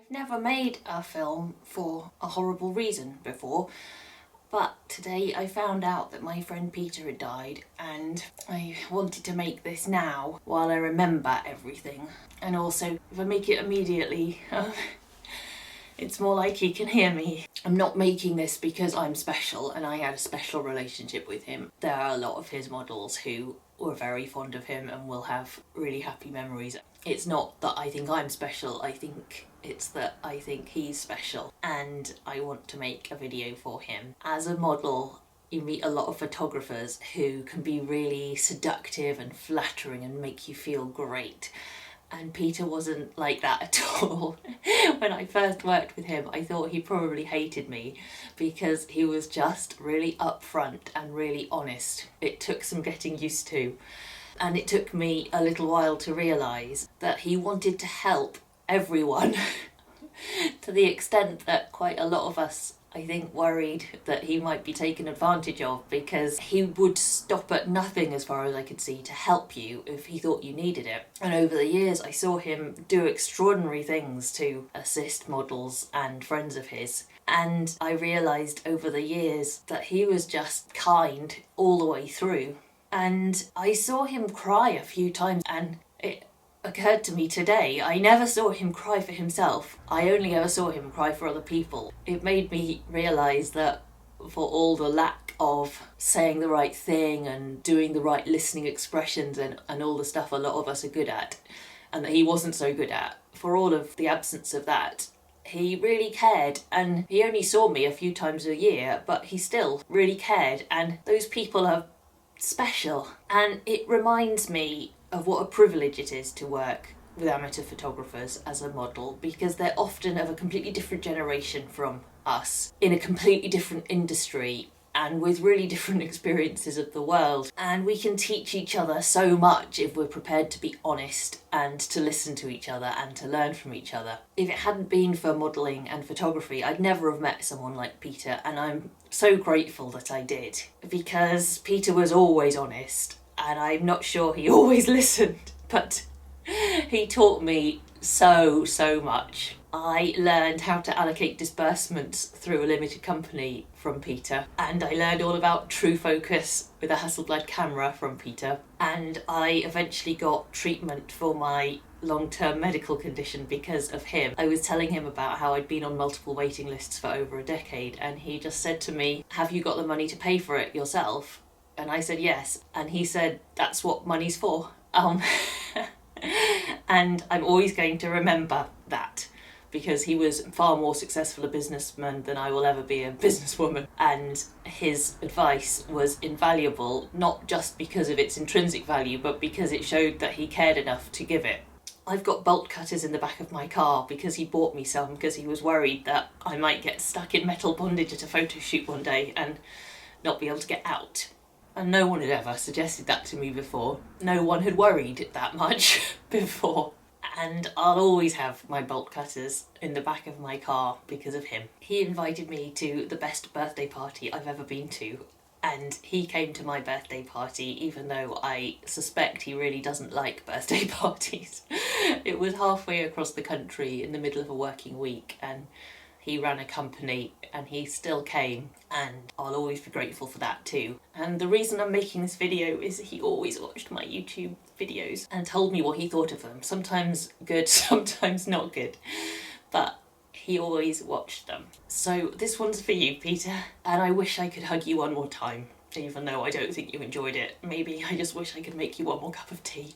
never made a film for a horrible reason before, but today I found out that my friend Peter had died and I wanted to make this now while I remember everything. And also, if I make it immediately, it's more like he can hear me. I'm not making this because I'm special and I had a special relationship with him. There are a lot of his models who were very fond of him and will have really happy memories. It's not that I think I'm special, I think it's that I think he's special and I want to make a video for him. As a model, you meet a lot of photographers who can be really seductive and flattering and make you feel great. And Peter wasn't like that at all. When I first worked with him, I thought he probably hated me because he was just really upfront and really honest. It took some getting used to. And it took me a little while to realise that he wanted to help everyone to the extent that quite a lot of us, I think, worried that he might be taken advantage of, because he would stop at nothing, as far as I could see, to help you if he thought you needed it. And over the years I saw him do extraordinary things to assist models and friends of his, and I realised over the years that he was just kind all the way through. And I saw him cry a few times, and it occurred to me today, I never saw him cry for himself. I only ever saw him cry for other people. It made me realise that for all the lack of saying the right thing and doing the right listening expressions and all the stuff a lot of us are good at, and that he wasn't so good at, for all of the absence of that, he really cared. And he only saw me a few times a year, but he still really cared, and those people are special. And it reminds me of what a privilege it is to work with amateur photographers as a model, because they're often of a completely different generation from us, in a completely different industry and with really different experiences of the world. And we can teach each other so much if we're prepared to be honest and to listen to each other and to learn from each other. If it hadn't been for modelling and photography, I'd never have met someone like Peter, and I'm so grateful that I did, because Peter was always honest, and I'm not sure he always listened, but he taught me so much. I learned how to allocate disbursements through a limited company from Peter, and I learned all about true focus with a Hasselblad camera from Peter, and I eventually got treatment for my long-term medical condition because of him. I was telling him about how I'd been on multiple waiting lists for over a decade, and he just said to me, "Have you got the money to pay for it yourself?" And I said yes, and he said, "That's what money's for." And I'm always going to remember that, because he was far more successful a businessman than I will ever be a businesswoman, and his advice was invaluable, not just because of its intrinsic value, but because it showed that he cared enough to give it. I've got bolt cutters in the back of my car because he bought me some, because he was worried that I might get stuck in metal bondage at a photo shoot one day and not be able to get out. And no one had ever suggested that to me before. No one had worried that much before. And I'll always have my bolt cutters in the back of my car because of him. He invited me to the best birthday party I've ever been to, and he came to my birthday party even though I suspect he really doesn't like birthday parties. It was halfway across the country in the middle of a working week, and he ran a company and he still came, and I'll always be grateful for that too. And the reason I'm making this video is he always watched my YouTube videos and told me what he thought of them. Sometimes good, sometimes not good, but he always watched them. So this one's for you, Peter, and I wish I could hug you one more time, even though I don't think you enjoyed it. Maybe I just wish I could make you one more cup of tea.